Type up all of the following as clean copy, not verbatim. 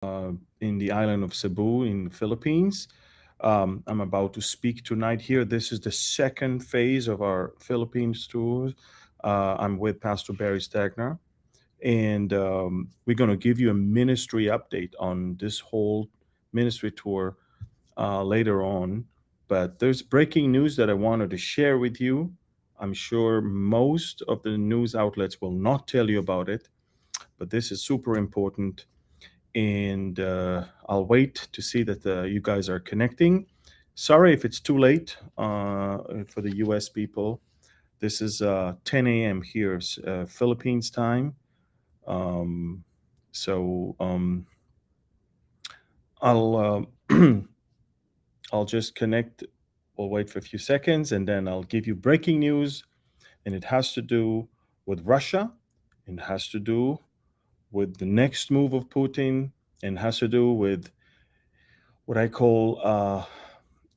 in the island of Cebu in the Philippines. I'm about to speak tonight here. This is the second phase of our Philippines tour. I'm with Pastor Barry Stagner, and we're going to give you a ministry update on this whole ministry tour later on. But there's breaking news that I wanted to share with you. I'm sure most of the news outlets will not tell you about it, but this is super important. And I'll wait to see that you guys are connecting. Sorry if it's too late for the US people. This is 10 a.m. here, Philippines time. Um, so I'll I'll just connect. We'll wait for a few seconds, and then I'll give you breaking news, and it has to do with Russia, and has to do with the next move of Putin, and has to do with what I call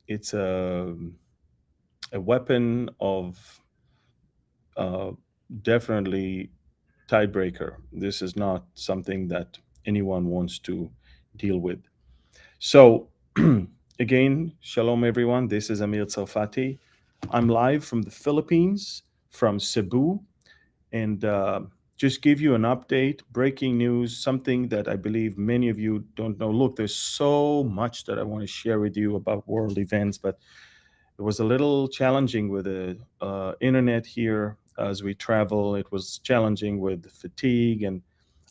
it's a weapon of uh, definitely tiebreaker. This is not something that anyone wants to deal with. So, again, shalom everyone. This is Amir Tsarfati. I'm live from the Philippines, from Cebu, and just give you an update, breaking news, something that I believe many of you don't know. Look, there's so much that I want to share with you about world events, but it was a little challenging with the internet here as we travel. It was challenging with fatigue, and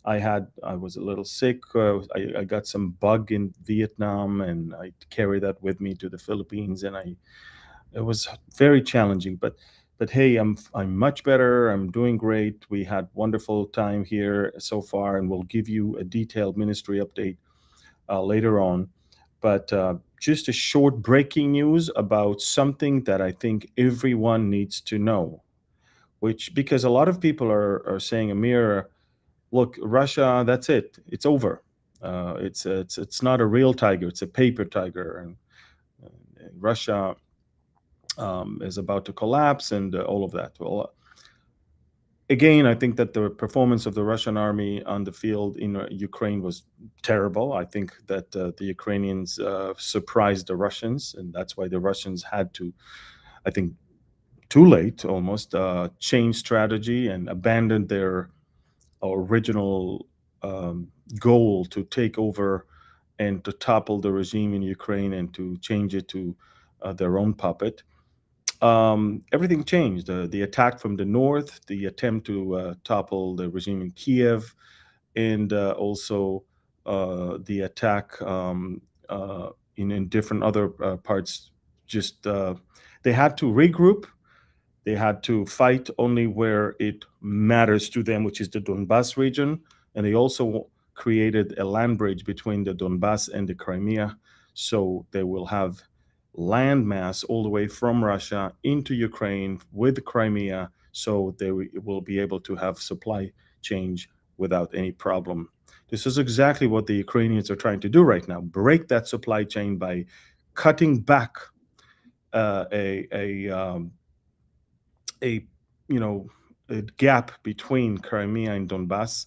I was a little sick. I got some bug in Vietnam, and I carried that with me to the Philippines, and I it was very challenging. But hey, I'm much better. I'm doing great. We had wonderful time here so far, and we'll give you a detailed ministry update later on. But just a short breaking news about something that I think everyone needs to know. Which because a lot of people are saying, Amir, look, Russia, that's it. It's over. It's not a real tiger. It's a paper tiger, and Russia is about to collapse, and all of that. Well, again, I think that the performance of the Russian army on the field in Ukraine was terrible. I think that the Ukrainians surprised the Russians, and that's why the Russians had to, I think, too late almost, change strategy and abandon their original um, goal to take over and to topple the regime in Ukraine and to change it to their own puppet. Everything changed. The attack from the north, the attempt to topple the regime in Kiev, and also the attack in different other parts. Just they had to regroup. They had to fight only where it matters to them, which is the Donbass region. And they also created a land bridge between the Donbass and the Crimea. So they will have land mass all the way from Russia into Ukraine with Crimea. So they will be able to have supply change without any problem. This is exactly what the Ukrainians are trying to do right now, break that supply chain by cutting back a you know a gap between Crimea and Donbass.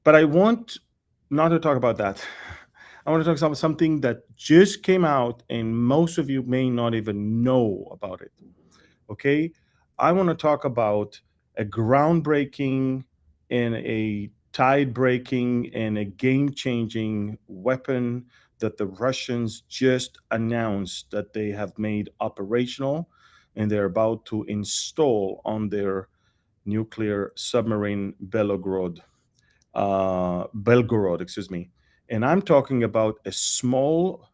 But I want not to talk about that. I want to talk about something that just came out, and most of you may not even know about it. Okay, I want to talk about a groundbreaking and a tide breaking and a game changing weapon that the Russians just announced that they have made operational and they're about to install on their nuclear submarine Belgorod, excuse me. And I'm talking about a small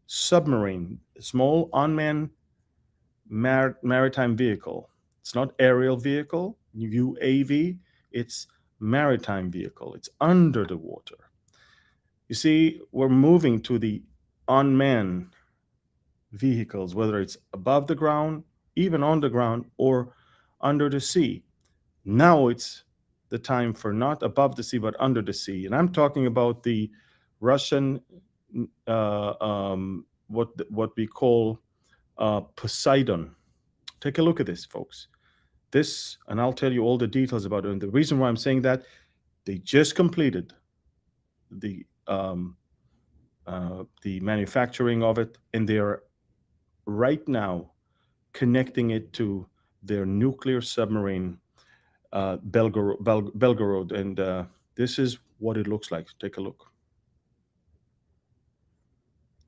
submarine, a small unmanned maritime vehicle. It's not aerial vehicle, UAV. It's maritime vehicle. It's under the water. You see, we're moving to the unmanned vehicles, whether it's above the ground, even on the ground, or under the sea. Now it's the time for not above the sea, but under the sea. And I'm talking about the Russian, what we call Poseidon. Take a look at this, folks. This, and I'll tell you all the details about it. And the reason why I'm saying that, they just completed the the manufacturing of it, and they're right now connecting it to their nuclear submarine, Belgorod, and this is what it looks like. Take a look.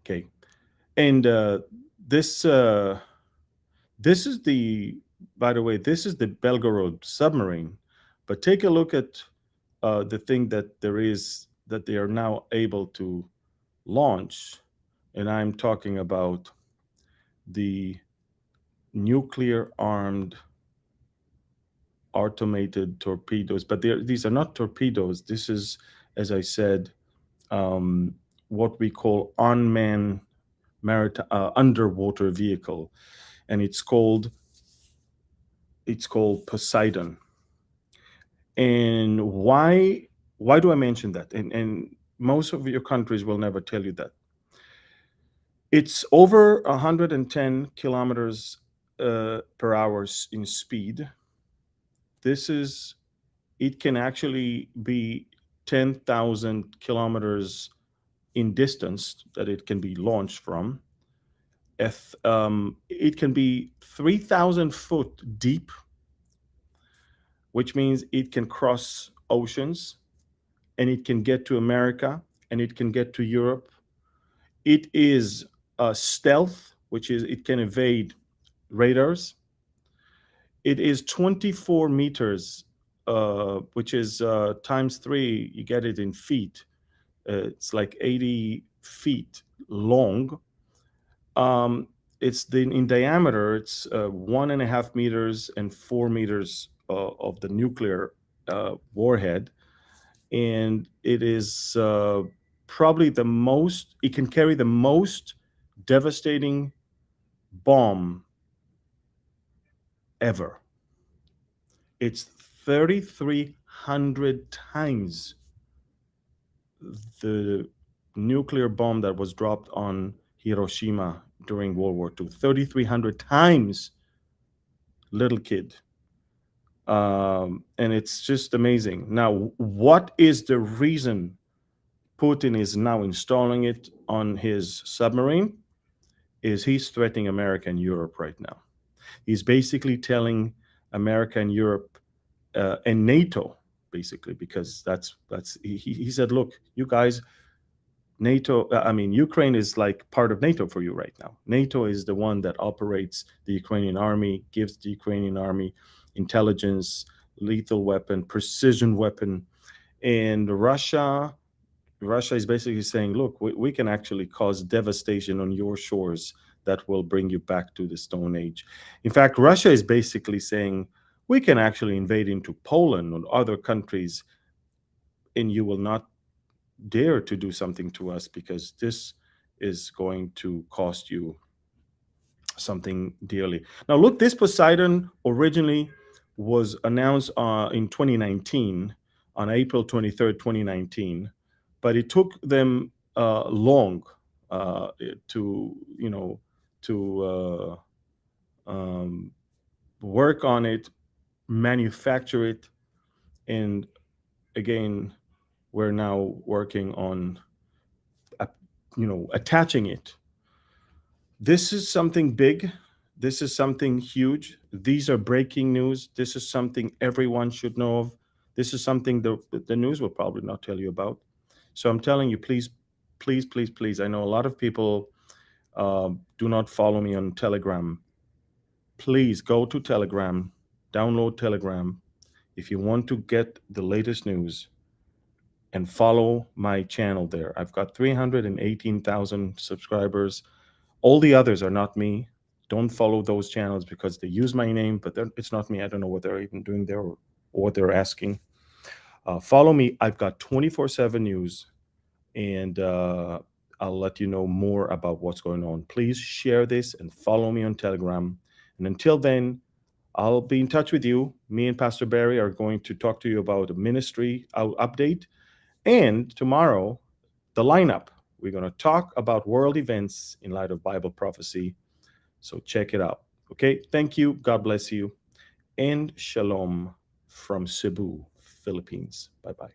Okay, and this is the, by the way, this is the Belgorod submarine, but take a look at the thing that they are now able to launch, and I'm talking about the nuclear armed automated torpedoes. But these are not torpedoes. This is, as I said, what we call unmanned underwater vehicle, and it's called Poseidon. And why do I mention that? And most of your countries will never tell you that. It's over 110 kilometers per hour in speed. It can actually be 10,000 kilometers in distance that it can be launched from. It can be 3,000 foot deep, which means it can cross oceans, and it can get to America, and it can get to Europe. It is stealth, which is it can evade radars. It is 24 meters, which is times 3. You get it in feet. It's like 80 feet long. It's in diameter. It's 1.5 meters and 4 meters of the nuclear warhead, and it is probably the most. It can carry the most devastating bomb ever. It's 3,300 times the nuclear bomb that was dropped on Hiroshima during World War II. 3,300 times, little kid. And it's just amazing. Now, what is the reason Putin is now installing it on his submarine? Is he's threatening America and Europe right now. He's basically telling America and Europe and NATO, basically, because he said, look, you guys, NATO, Ukraine is like part of NATO for you right now. NATO is the one that operates the Ukrainian army, gives the Ukrainian army intelligence, lethal weapon, precision weapon. And Russia is basically saying, look, we can actually cause devastation on your shores that will bring you back to the Stone Age. In fact, Russia is basically saying, we can actually invade into Poland or other countries, and you will not dare to do something to us, because this is going to cost you something dearly. Now, look, this Poseidon originally was announced in 2019, on April 23rd, 2019, but it took them long to work on it, manufacture it, and again, we're now working on attaching it. This is something big. This is something huge. These are breaking news. This is something everyone should know of. This is something the news will probably not tell you about. So I'm telling you, please, please, please, please. I know a lot of people do not follow me on Telegram. Please go to Telegram, download Telegram if you want to get the latest news, and follow my channel there. I've got 318,000 subscribers. All the others are not me. Don't follow those channels because they use my name, but it's not me. I don't know what they're even doing there or what they're asking. Follow me. I've got 24/7 news, and I'll let you know more about what's going on. Please share this and follow me on Telegram. And until then, I'll be in touch with you. Me and Pastor Barry are going to talk to you about a ministry update. And tomorrow, the lineup. We're going to talk about world events in light of Bible prophecy. So check it out. Okay. Thank you. God bless you. And shalom from Cebu, Philippines. Bye bye.